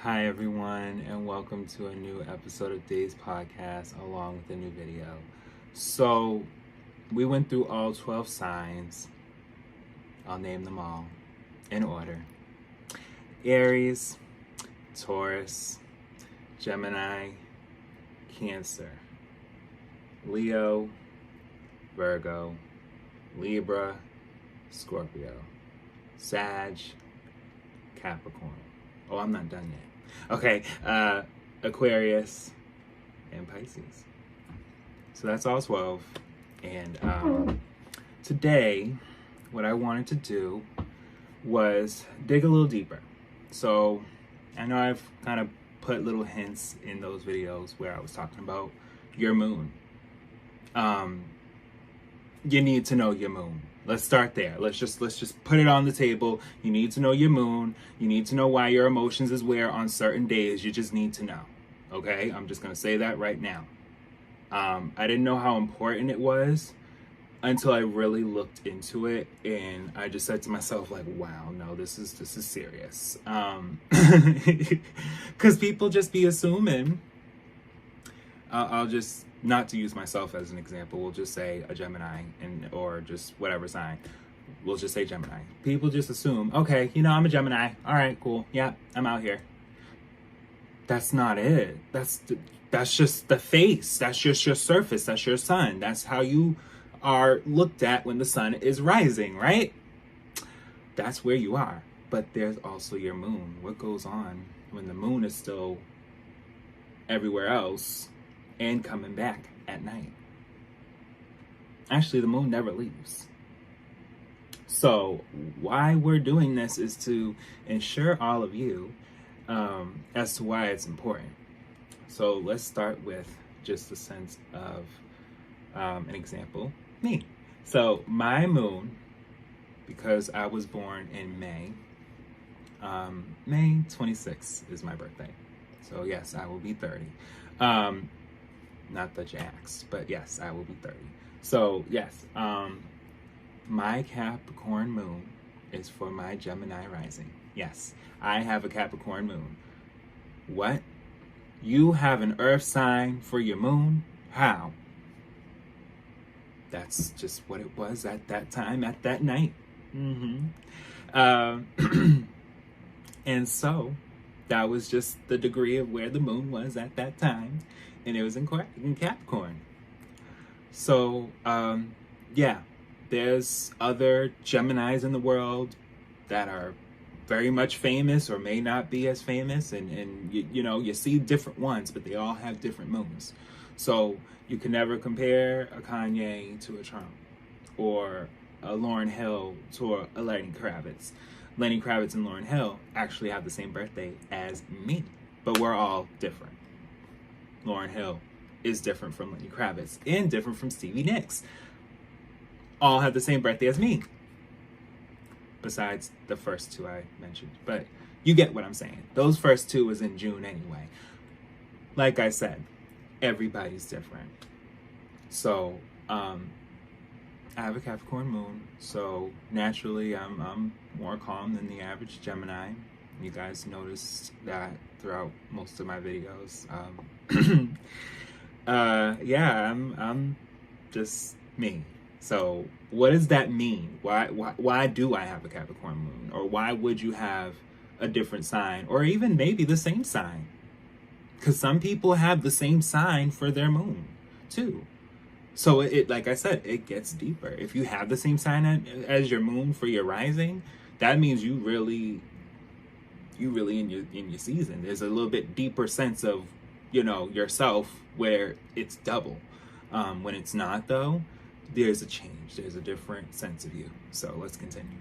Hi everyone, and welcome to a new episode of Days Podcast along with a new video. So we went through all 12 signs. I'll name them all in order. Aries, Taurus, Gemini, Cancer, Leo, Virgo, Libra, Scorpio, Sag, Capricorn. Oh, I'm not done yet. Okay, Aquarius and Pisces. So that's all 12. And today, what I wanted to do was dig a little deeper. So I know I've kind of put little hints in those videos where I was talking about your moon. You need to know your moon. Let's start there. Let's just put it on the table. You need to know your moon. You need to know why your emotions is where on certain days. You just need to know. Okay? I'm just going to say that right now. I didn't know how important it was until I really looked into it, and I just said to myself, like, wow, no, this is serious. Because people just be assuming. I'll just, not to use myself as an example, we'll just say a Gemini or just whatever sign. We'll just say Gemini. People just assume, okay, I'm a Gemini. All right, cool. Yeah, I'm out here. That's not it. That's just the face. That's just your surface. That's your sun. That's how you are looked at when the sun is rising, right? That's where you are. But there's also your moon. What goes on when the moon is still everywhere else and coming back at night? Actually, the moon never leaves. So why we're doing this is to ensure all of you as to why it's important. So let's start with just a sense of an example. Me. So my moon, because I was born in May 26th is my birthday. So yes, I will be 30. Not that you asked, but yes, I will be 30. So yes, my Capricorn moon is for my Gemini rising. Yes, I have a Capricorn moon. What? You have an earth sign for your moon? How? That's just what it was at that time, at that night. And so that was just the degree of where the moon was at that time. And it was in Capricorn. So, yeah, there's other Geminis in the world that are very much famous or may not be as famous. And you see different ones, but they all have different moons. So you can never compare a Kanye to a Trump or a Lauryn Hill to a Lenny Kravitz. Lenny Kravitz and Lauryn Hill actually have the same birthday as me, but we're all different. Lauryn Hill is different from Lenny Kravitz and different from Stevie Nicks. All have the same birthday as me, besides the first two I mentioned. But you get what I'm saying. Those first two was in June anyway. Like I said, everybody's different. So I have a Capricorn moon, so naturally I'm more calm than the average Gemini. You guys noticed that throughout most of my videos. Yeah, I'm just me. So what does that mean? Why do I have a Capricorn moon? Or why would you have a different sign? Or even maybe the same sign? Because some people have the same sign for their moon too. So it, like I said, it gets deeper. If you have the same sign as your moon for your rising, that means you really in your season. There's a little bit deeper sense of, yourself where it's double. When it's not though, there's a change. There's a different sense of you. So let's continue.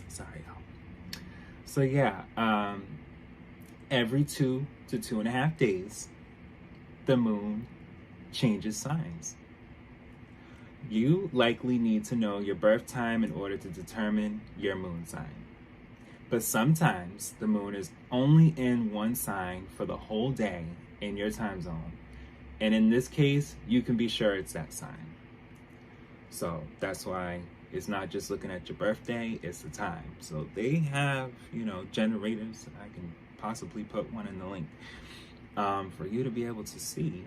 Sorry, y'all. So yeah, every 2 to 2.5 days, the moon changes signs. You likely need to know your birth time in order to determine your moon sign. But sometimes the moon is only in one sign for the whole day in your time zone. And in this case, you can be sure it's that sign. So that's why it's not just looking at your birthday, it's the time. So they have, generators. I can possibly put one in the link for you to be able to see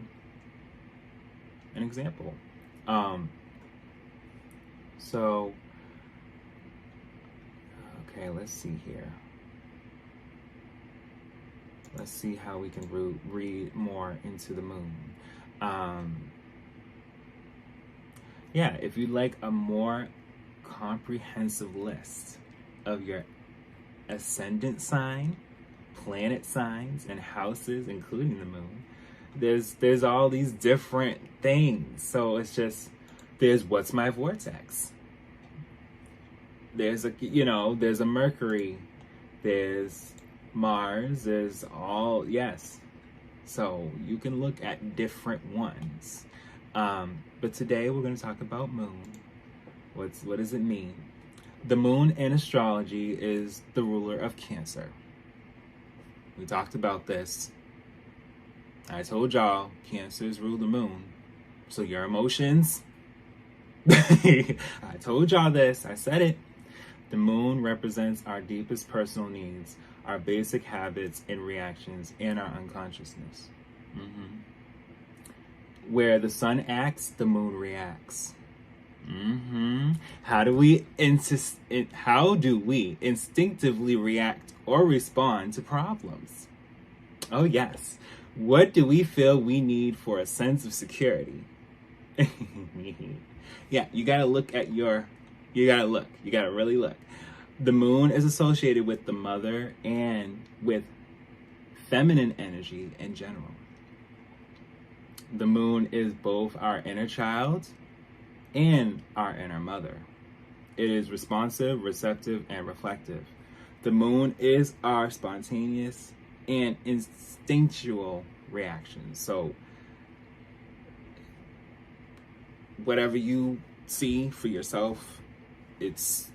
an example. So, okay, let's see here. Let's see how we can read more into the moon. Yeah, if you'd like a more comprehensive list of your ascendant sign, planet signs, and houses, including the moon, there's all these different things. So it's just, there's what's my vortex. There's there's a Mercury, there's Mars, there's all, yes. So you can look at different ones. But today we're going to talk about moon. What does it mean? The moon in astrology is the ruler of Cancer. We talked about this. I told y'all Cancers rule the moon. So your emotions, I told y'all this, I said it. The moon represents our deepest personal needs, our basic habits and reactions, and our unconsciousness. Where the sun acts, the moon reacts. How do we instinctively react or respond to problems? Oh yes. What do we feel we need for a sense of security? Yeah, you gotta really look. The moon is associated with the mother and with feminine energy in general. The moon is both our inner child and our inner mother. It is responsive, receptive, and reflective. The moon is our spontaneous and instinctual reactions. So whatever you see for yourself, it's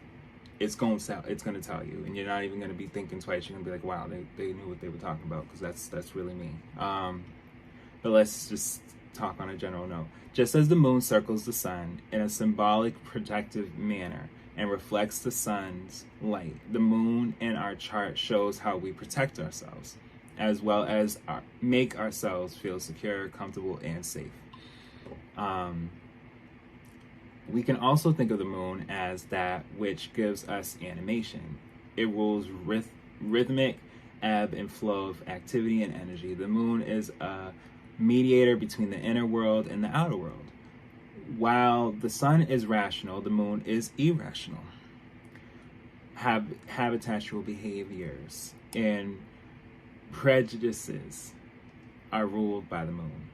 going to tell you, and you're not even going to be thinking twice. You're going to be like, wow, they knew what they were talking about, because that's really me. But let's just talk on a general note. Just as the moon circles the sun in a symbolic protective manner and reflects the sun's light, the moon in our chart shows how we protect ourselves, as well as make ourselves feel secure, comfortable, and safe. We can also think of the moon as that which gives us animation. It rules rhythmic ebb and flow of activity and energy. The moon is a mediator between the inner world and the outer world. While the sun is rational, the moon is irrational. Habitual behaviors and prejudices are ruled by the moon.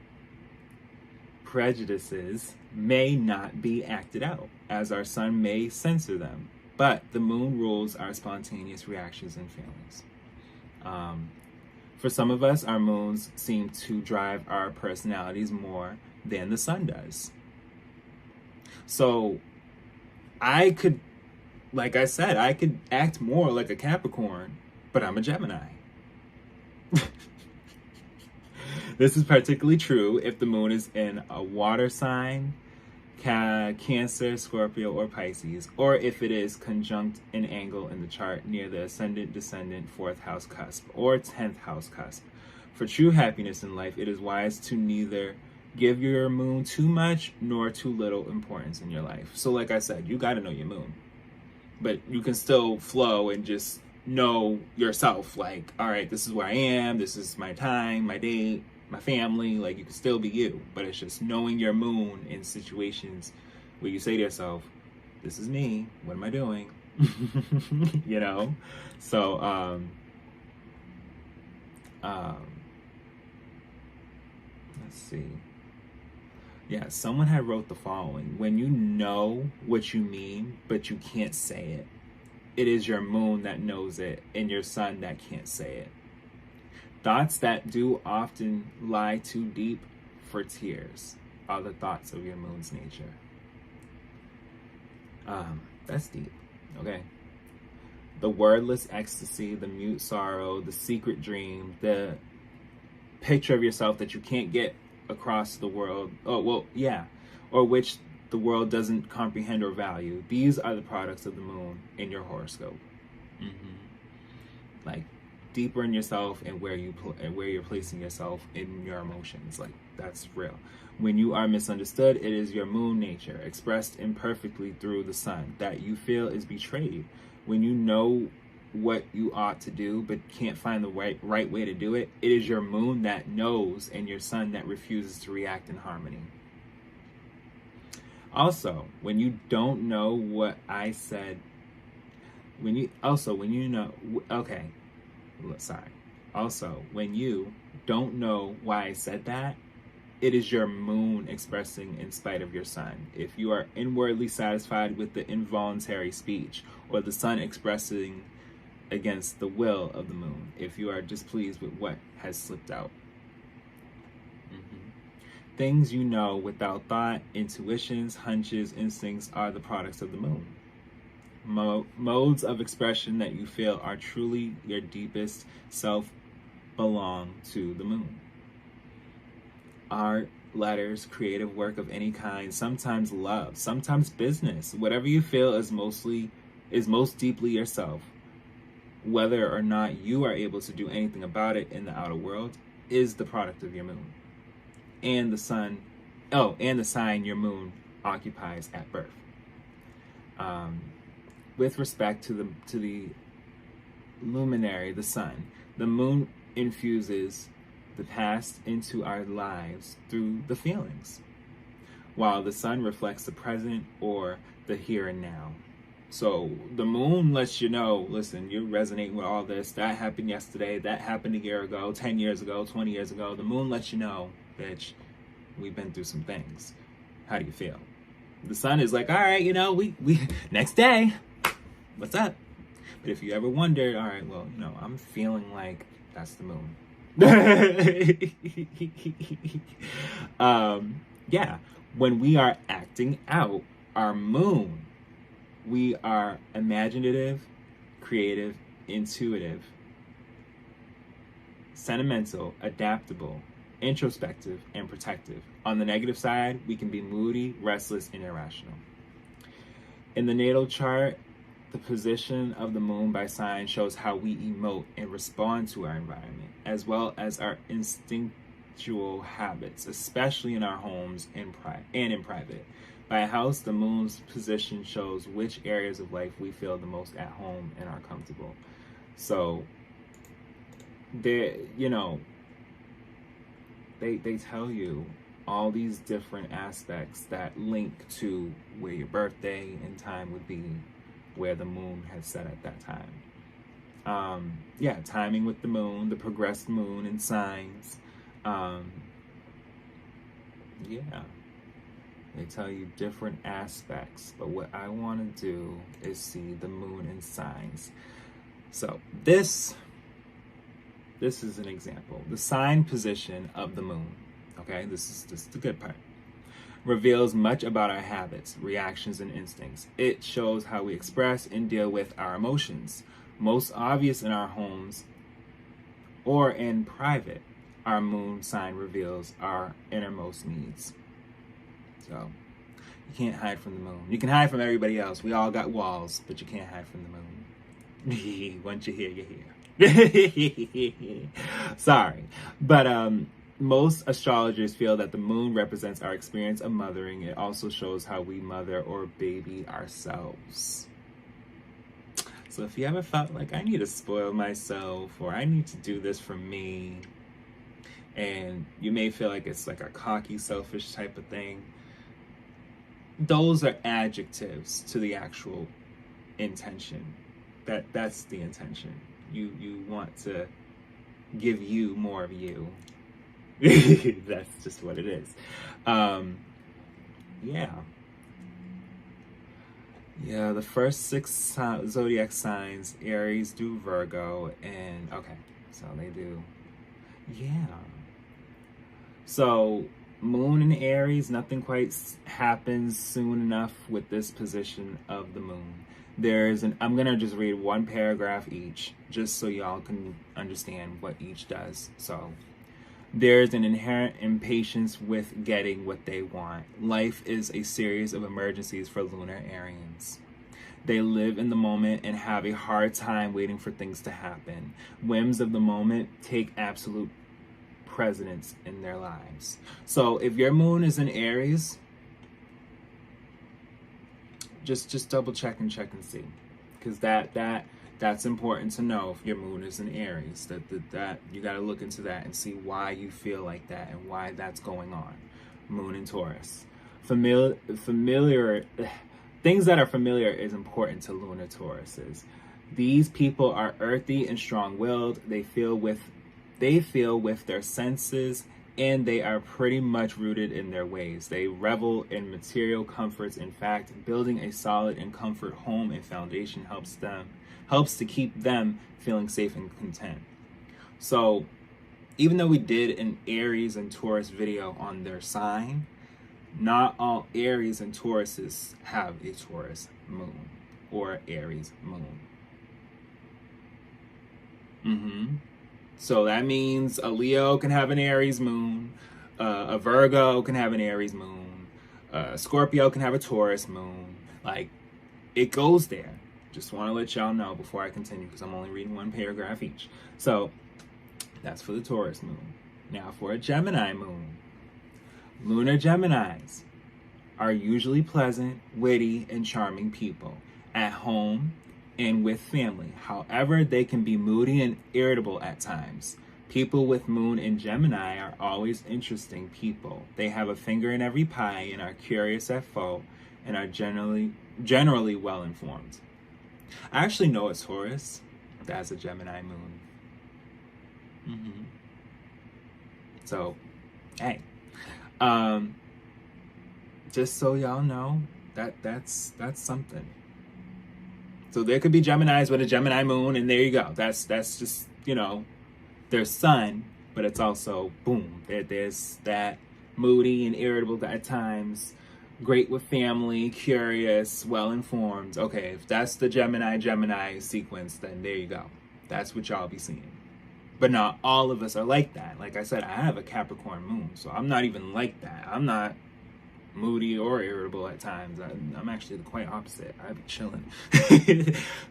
Prejudices may not be acted out, as our sun may censor them, but the moon rules our spontaneous reactions and feelings. For some of us, our moons seem to drive our personalities more than the sun does. So I could, like I said, I could act more like a Capricorn, but I'm a Gemini. This is particularly true if the moon is in a water sign, Cancer, Scorpio, or Pisces, or if it is conjunct an angle in the chart near the ascendant, descendant, 4th house cusp, or 10th house cusp. For true happiness in life, it is wise to neither give your moon too much nor too little importance in your life. So like I said, you got to know your moon, but you can still flow and just know yourself, like, all right, this is where I am, this is my time, my date, my family. Like, you can still be you, but it's just knowing your moon in situations where you say to yourself, this is me, what am I doing? You know? So let's see. Yeah, someone had wrote the following: when you know what you mean but you can't say it, it is your moon that knows it and your sun that can't say it. Thoughts that do often lie too deep for tears are the thoughts of your moon's nature. That's deep, okay? The wordless ecstasy, the mute sorrow, the secret dream, the picture of yourself that you can't get across the world, or which the world doesn't comprehend or value. These are the products of the moon in your horoscope. Like, deeper in yourself and where you're placing yourself in your emotions. Like, that's real. When you are misunderstood, it is your moon nature expressed imperfectly through the sun that you feel is betrayed. When you know what you ought to do but can't find the right way to do it, it is your moon that knows and your sun that refuses to react in harmony. Also, when you don't know what I said, when you don't know why I said that, it is your moon expressing in spite of your sun. If you are inwardly satisfied with the involuntary speech, or the sun expressing against the will of the moon, if you are displeased with what has slipped out. Things you know without thought, intuitions, hunches, instincts are the products of the moon. Modes of expression that you feel are truly your deepest self belong to the moon. Art, letters, creative work of any kind, sometimes love, sometimes business, whatever you feel is most deeply yourself. Whether or not you are able to do anything about it in the outer world is the product of your moon. And the sign your moon occupies at birth. With respect to the luminary, the sun, the moon infuses the past into our lives through the feelings, while the sun reflects the present or the here and now. So the moon lets you know, listen, you're resonating with all this. That happened yesterday. That happened a year ago, 10 years ago, 20 years ago. The moon lets you know, bitch, we've been through some things. How do you feel? The sun is like, all right, we next day, what's up? But if you ever wondered, all right, well, I'm feeling like that's the moon. Yeah, when we are acting out our moon, we are imaginative, creative, intuitive, sentimental, adaptable, introspective, and protective. On the negative side, we can be moody, restless, and irrational. In the natal chart, the position of the moon by sign shows how we emote and respond to our environment, as well as our instinctual habits, especially in our homes and in private. By house, the moon's position shows which areas of life we feel the most at home and are comfortable. So, they tell you all these different aspects that link to where your birthday and time would be, where the moon has set at that time. Timing with the moon, the progressed moon and signs. They tell you different aspects, but what I want to do is see the moon and signs. So this is an example. The sign position of the moon, okay, this is the good part, reveals much about our habits, reactions, and instincts. It shows how we express and deal with our emotions. Most obvious in our homes or in private, our moon sign reveals our innermost needs. So you can't hide from the moon. You can hide from everybody else. We all got walls, but you can't hide from the moon. Once you're here, you're here. Sorry. But most astrologers feel that the moon represents our experience of mothering. It also shows how we mother or baby ourselves. So if you ever felt like I need to spoil myself or I need to do this for me, and you may feel like it's like a cocky, selfish type of thing, those are adjectives to the actual intention. That's the intention. You want to give you more of you. That's just what it is. The first 6 zodiac signs, Aries do Virgo, and okay, so they do. So moon in Aries, nothing quite happens soon enough with this position of the moon. I'm gonna just read one paragraph each, just so y'all can understand what each does. So, there's an inherent impatience with getting what they want. Life is a series of emergencies for lunar Arians. They live in the moment and have a hard time waiting for things to happen. Whims of the moment take absolute precedence in their lives. So if your moon is in Aries, just double check and see, because that's important to know. If your moon is in Aries, that you got to look into that and see why you feel like that and why that's going on. Moon in Taurus, familiar things that are familiar is important to lunar Tauruses. These people are earthy and strong-willed. They feel with their senses, and they are pretty much rooted in their ways. They revel in material comforts. In fact, building a solid and comfort home and foundation helps to keep them feeling safe and content. So even though we did an Aries and Taurus video on their sign, not all Aries and Tauruses have a Taurus moon or Aries moon. So that means a Leo can have an Aries moon, a Virgo can have an Aries moon, a Scorpio can have a Taurus moon. Like, it goes there. Just want to let y'all know before I continue, because I'm only reading one paragraph each. So that's for the Taurus moon. Now for a Gemini moon. Lunar Geminis are usually pleasant, witty, and charming people at home and with family. However, they can be moody and irritable at times. People with moon in Gemini are always interesting people. They have a finger in every pie and are curious at fault and are generally well informed. I actually know a Taurus that has a Gemini moon. So, hey, just so y'all know, that's something. So there could be Geminis with a Gemini moon, and there you go. That's just, their sun, but it's also, boom, there's that moody and irritable at times, great with family, curious, well-informed. Okay, if that's the Gemini sequence, then there you go. That's what y'all be seeing. But not all of us are like that. Like I said, I have a Capricorn moon, so I'm not even like that. I'm not moody or irritable at times. I'm actually the quite opposite. I be chilling.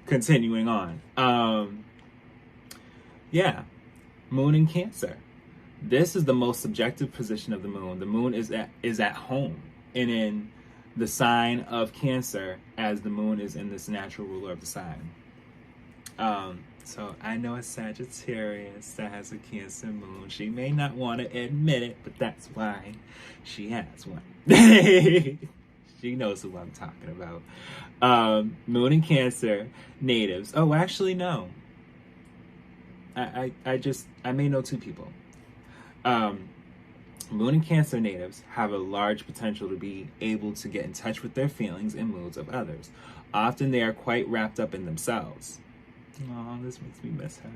Continuing on. Moon in Cancer. This is the most subjective position of the moon. The moon is at home and in the sign of Cancer, as the moon is in this natural ruler of the sign. So I know a Sagittarius that has a Cancer moon. She may not want to admit it, but that's why she has one. She knows who I'm talking about. Moon in Cancer natives. Oh, actually, no. I may know two people. Moon in Cancer natives have a large potential to be able to get in touch with their feelings and moods of others. Often they are quite wrapped up in themselves. Oh, this makes me miss her.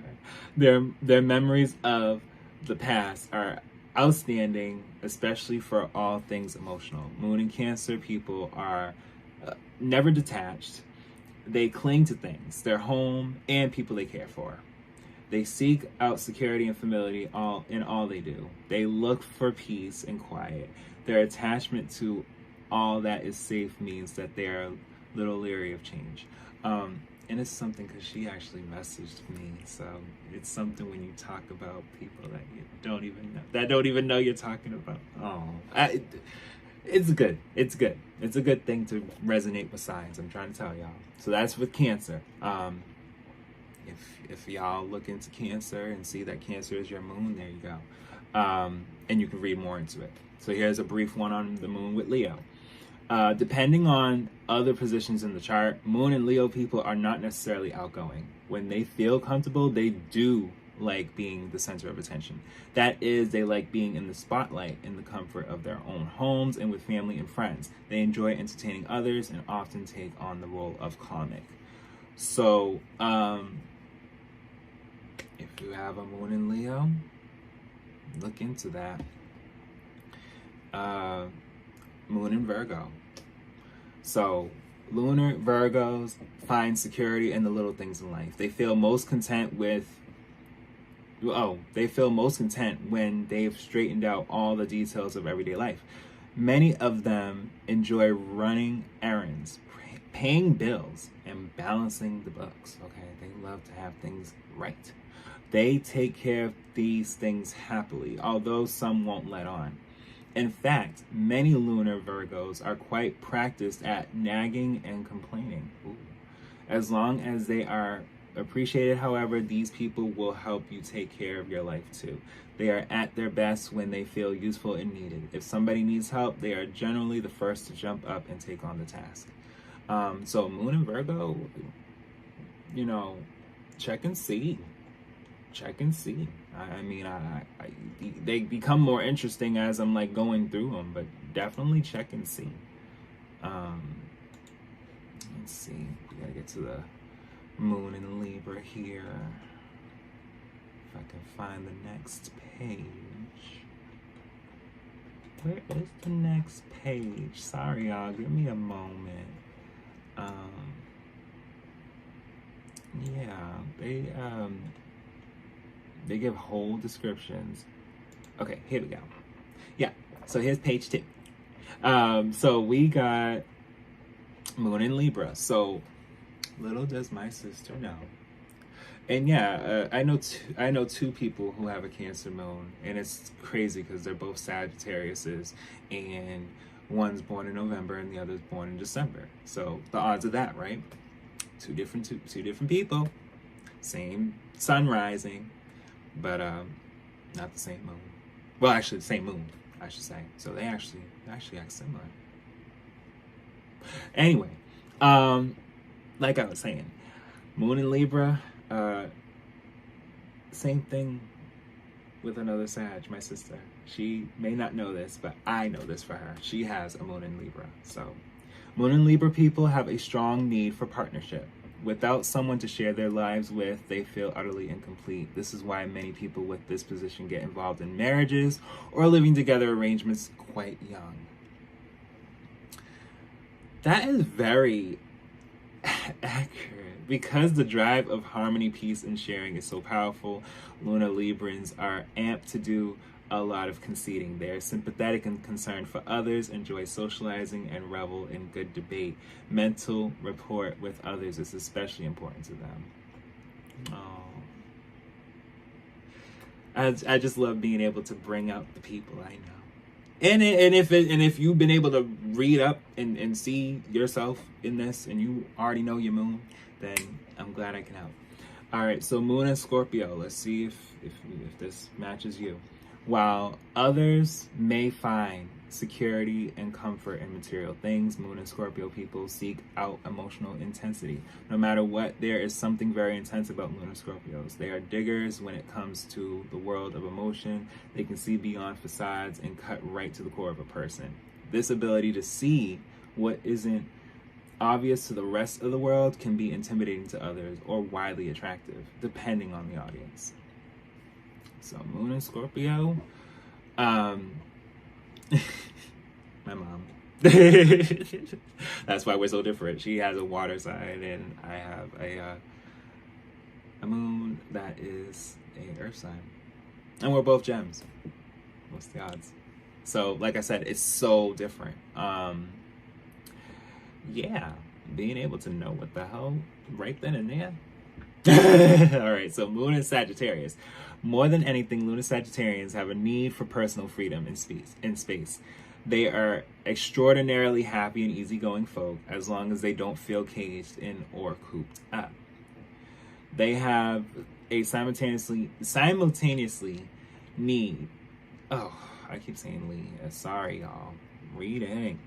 Their memories of the past are outstanding, especially for all things emotional. Moon and Cancer people are never detached. They cling to things, their home, and people they care for. They seek out security and familiarity in all they do. They look for peace and quiet. Their attachment to all that is safe means that they are a little leery of change. And it's something because she actually messaged me. So it's something when you talk about people that you don't even know you're talking about. It's good. It's good. It's a good thing to resonate with signs. I'm trying to tell y'all. So that's with Cancer. If y'all look into Cancer and see that Cancer is your moon, there you go. And you can read more into it. So here's a brief one on the moon with Leo. Depending on other positions in the chart, Moon and Leo people are not necessarily outgoing. When they feel comfortable, they do like being the center of attention. That is, they like being in the spotlight in the comfort of their own homes and with family and friends. They enjoy entertaining others and often take on the role of comic. So, if you have a Moon in Leo, look into that. Moon in Virgo. So, lunar Virgos find security in the little things in life. They feel most content when they've straightened out all the details of everyday life. Many of them enjoy running errands. paying bills and balancing the books. Okay, they love to have things right. They take care of these things happily, although some won't let on. In fact, many lunar Virgos are quite practiced at nagging and complaining. Ooh. As long as they are appreciated, however, these people will help you take care of your life too. They are at their best when they feel useful and needed. If somebody needs help, they are generally the first to jump up and take on the task. So Moon and Virgo, you know, check and see. Check and see. They become more interesting as I'm like going through them, but definitely check and see. Let's see. We gotta get to the Moon in Libra here. If I can find the next page. Where is the next page? Sorry, y'all. Give me a moment. Yeah, they give whole descriptions. Okay, here we go. Yeah, so here's page 2. So we got Moon in Libra. So little does my sister know. And yeah, I know two people who have a Cancer Moon, and it's crazy because they're both Sagittariuses, and one's born in November and the other's born in December. So the odds of that, right? Two different people, same sun rising, but not the same moon. Well, actually, the same moon, I should say. So they actually act similar. Anyway, like I was saying, Moon in Libra, same thing with another Sag, my sister. She may not know this, but I know this for her. She has a Moon in Libra. So Moon in Libra people have a strong need for partnership. Without someone to share their lives with, they feel utterly incomplete. This is why many people with this position get involved in marriages or living together arrangements quite young. That is very accurate. Because the drive of harmony, peace, and sharing is so powerful, Lunar Librans are amped to do a lot of conceding. They are sympathetic and concerned for others, enjoy socializing, and revel in good debate. Mental rapport with others is especially important to them. Oh, I just love being able to bring out the people I know. And if you've been able to read up and see yourself in this, and you already know your moon, then I'm glad I can help. All right, so Moon and Scorpio. Let's see if this matches you. While others may find security and comfort in material things, Moon and Scorpio people seek out emotional intensity. No matter what, there is something very intense about Moon and Scorpios. They are diggers when it comes to the world of emotion. They can see beyond facades and cut right to the core of a person. This ability to see what isn't obvious to the rest of the world can be intimidating to others or widely attractive, depending on the audience. So Moon and Scorpio, my mom. That's why we're so different. She has a water sign, and I have a moon that is a earth sign, and we're both gems. What's the odds? So, like I said, it's so different. Yeah, being able to know what the hell right then and there. All right, so Moon and Sagittarius. More than anything, Lunar Sagittarians have a need for personal freedom in space. They are extraordinarily happy and easygoing folk as long as they don't feel caged in or cooped up. They have a simultaneously need. Oh, I keep saying Lee. Sorry, y'all. Reading.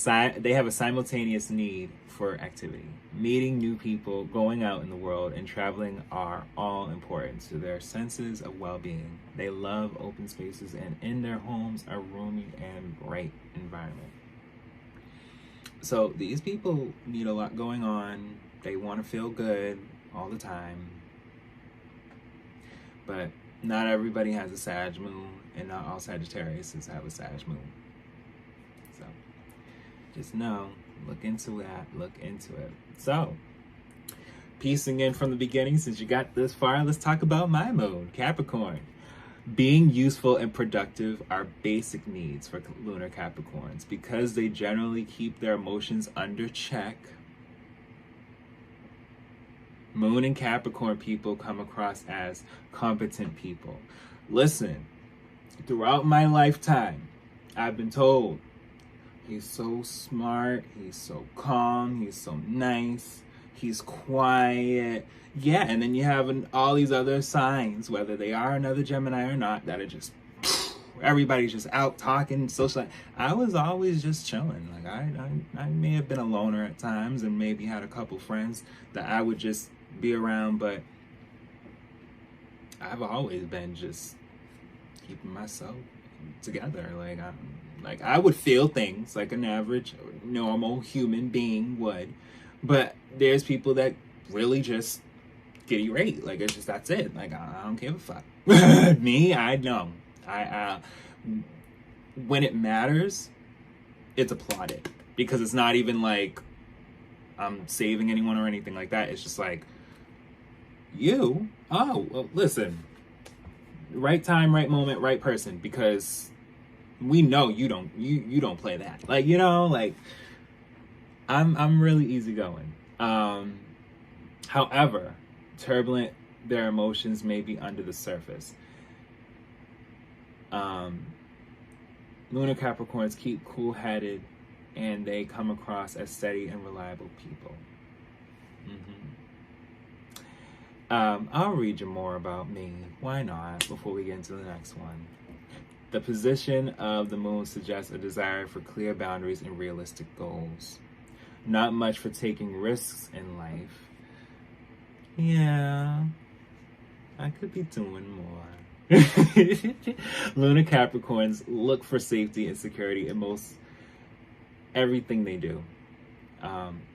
They have a simultaneous need for activity. Meeting new people, going out in the world, and traveling are all important to their senses of well-being. They love open spaces, and in their homes a roomy and bright environment. So these people need a lot going on. They want to feel good all the time. But not everybody has a Sag moon, and not all Sagittariuses have a Sag moon. So just know, look into it. So, piecing in from the beginning, since you got this far, let's talk about my moon, Capricorn. Being useful and productive are basic needs for lunar Capricorns. Because they generally keep their emotions under check, Moon and Capricorn people come across as competent people. Listen, throughout my lifetime, I've been told, he's so smart, he's so calm, he's so nice, he's quiet. Yeah, and then you have all these other signs, whether they are another Gemini or not, that are just, everybody's just out talking, social. I was always just chilling. Like, I may have been a loner at times and maybe had a couple friends that I would just be around, but I've always been just keeping myself together. Like I would feel things like an average normal human being would, but there's people that really just get irate. Like, it's just, that's it. Like, I don't give a fuck. Me, I know. I when it matters, it's applauded, because it's not even like I'm saving anyone or anything like that. It's just like, well, listen, right time, right moment, right person, because we know you don't play that. Like, like, I'm really easygoing. However, turbulent their emotions may be under the surface. Lunar Capricorns keep cool-headed, and they come across as steady and reliable people. I'll read you more about me. Why not? Before we get into the next one. The position of the moon suggests a desire for clear boundaries and realistic goals. Not much for taking risks in life. Yeah, I could be doing more. Lunar Capricorns look for safety and security in most everything they do.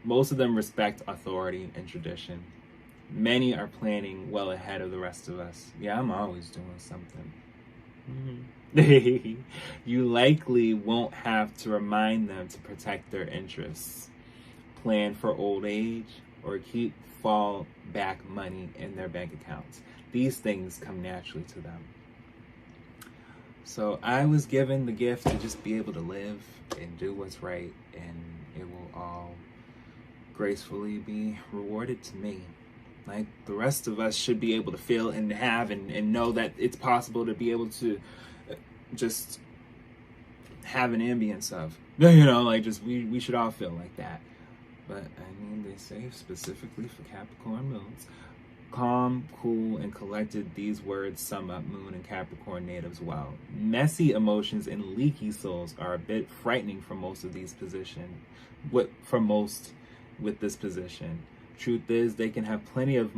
Most of them respect authority and tradition. Many are planning well ahead of the rest of us. Yeah, I'm always doing something. You likely won't have to remind them to protect their interests, plan for old age, or keep fallback money in their bank accounts. These things come naturally to them. So I was given the gift to just be able to live and do what's right, and it will all gracefully be rewarded to me. Like the rest of us should be able to feel and have and know that it's possible to be able to just have an ambience of, like, just we should all feel like that. But I mean, they say specifically for Capricorn moons, calm, cool, and collected, these words sum up Moon and Capricorn natives well. Messy emotions and leaky souls are a bit frightening for most of these positions. With this position. Truth is, they can have plenty of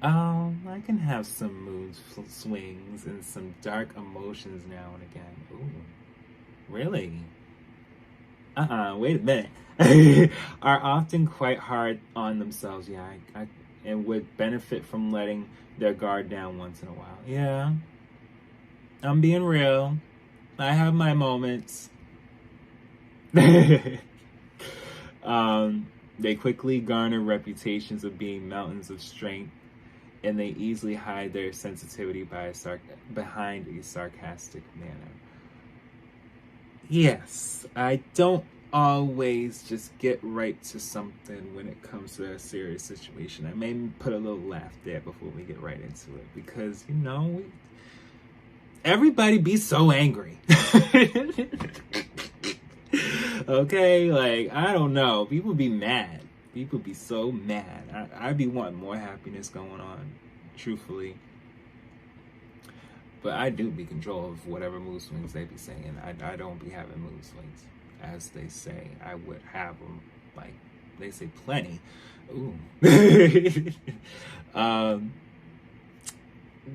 I can have some mood swings and some dark emotions now and again. Ooh, really? Wait a minute. Are often quite hard on themselves. Yeah, and would benefit from letting their guard down once in a while. Yeah, I'm being real. I have my moments. They quickly garner reputations of being mountains of strength, and they easily hide their sensitivity behind a sarcastic manner. Yes, I don't always just get right to something when it comes to a serious situation. I may put a little laugh there before we get right into it, because, everybody be so angry. Okay, like, I don't know. People be mad. People be so mad. I'd be wanting more happiness going on, truthfully. But I do be control of whatever mood swings they be saying. I don't be having mood swings, as they say. I would have them, like, they say plenty. Ooh.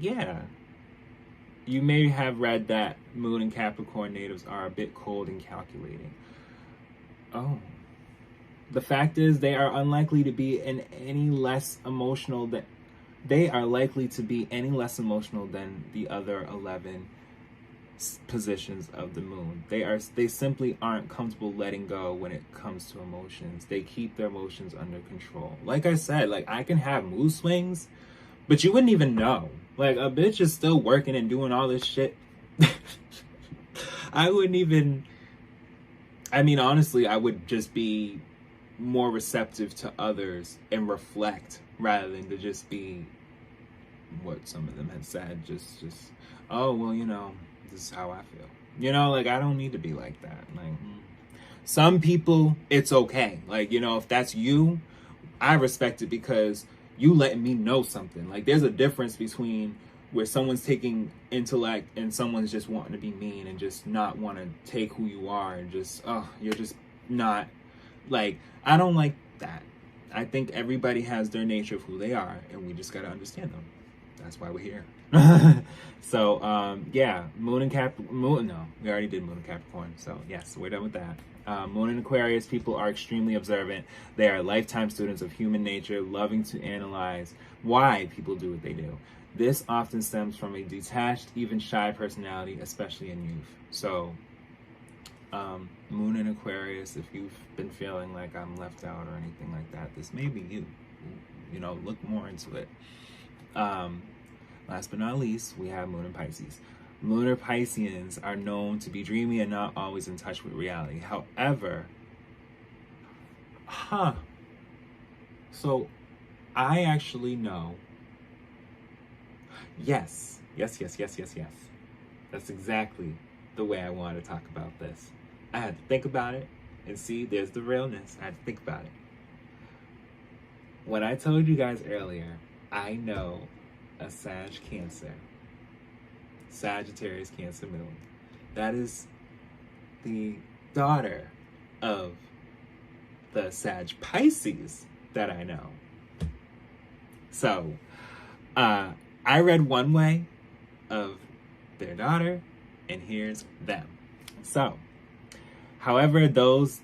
Yeah. You may have read that Moon and Capricorn natives are a bit cold and calculating. Oh. The fact is, they are unlikely to be any less emotional than the other 11 positions of the moon. They simply aren't comfortable letting go when it comes to emotions. They keep their emotions under control. Like I said, like, I can have mood swings, But you wouldn't even know. Like, a bitch is still working and doing all this shit. I wouldn't even... I mean, honestly, I would just be more receptive to others and reflect rather than to just be what some of them had said. Just, oh, well, you know, this is how I feel. You know, like, I don't need to be like that. Like, some people, it's okay. Like, you know, if that's you, I respect it because you letting me know something. Like, there's a difference between where someone's taking intellect and someone's just wanting to be mean and just not want to take who you are and just, oh, you're just not, like, I don't like that. I think everybody has their nature of who they are, and we just got to understand them. That's why we're here. So, yeah, Moon, no, we already did Moon and Capricorn. So, yes, we're done with that. Moon and Aquarius people are extremely observant. They are lifetime students of human nature, loving to analyze why people do what they do. This often stems from a detached, even shy personality, especially in youth. So, Moon and Aquarius, if you've been feeling like I'm left out or anything like that, this may be you. You know, look more into it. Last but not least, we have Moon and Pisces. Lunar Pisceans are known to be dreamy and not always in touch with reality. However, so I actually know. Yes. That's exactly the way I want to talk about this. I had to think about it and see, there's the realness. I had to think about it. When I told you guys earlier, I know a Sagittarius Cancer moon. That is the daughter of the Sag Pisces that I know. So, I read one way of their daughter, and here's them. So, however, these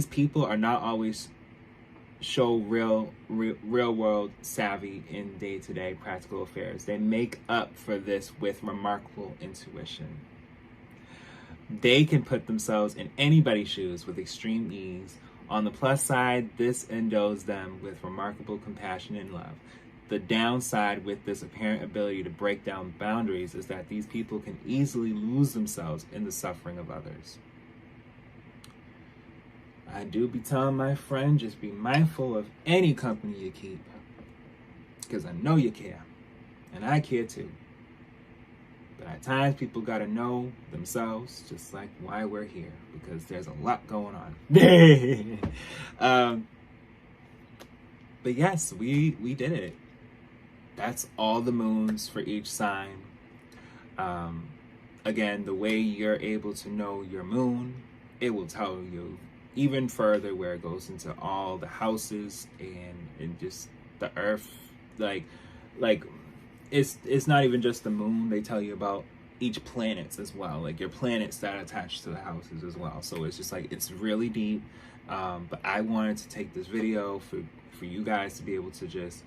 people are not always show real world savvy in day-to-day practical affairs. They make up for this with remarkable intuition. They can put themselves in anybody's shoes with extreme ease. On the plus side, this endows them with remarkable compassion and love. The downside with this apparent ability to break down boundaries is that these people can easily lose themselves in the suffering of others. I do be telling my friend, just be mindful of any company you keep. Because I know you care. And I care too. But at times, people got to know themselves, just like why we're here. Because there's a lot going on. But yes, we did it. That's all the moons for each sign. Again, the way you're able to know your moon, it will tell you even further where it goes into all the houses and just the earth. Like it's not even just the moon. They tell you about each planets as well, like your planets that are attached to the houses as well. So it's just like, it's really deep. But I wanted to take this video for you guys to be able to just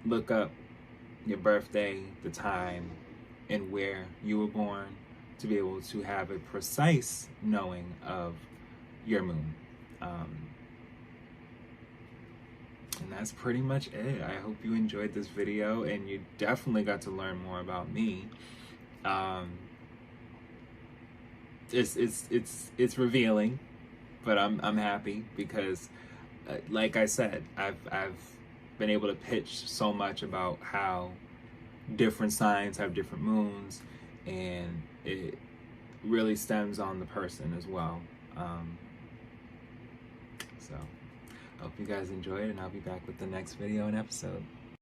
look up your birthday, the time, and where you were born, to be able to have a precise knowing of your moon. And that's pretty much it. I hope you enjoyed this video and you definitely got to learn more about me. It's revealing, but I'm happy because, like I said, I've been able to pitch so much about how different signs have different moons, and it really stems on the person as well. So I hope you guys enjoyed, and I'll be back with the next video and episode.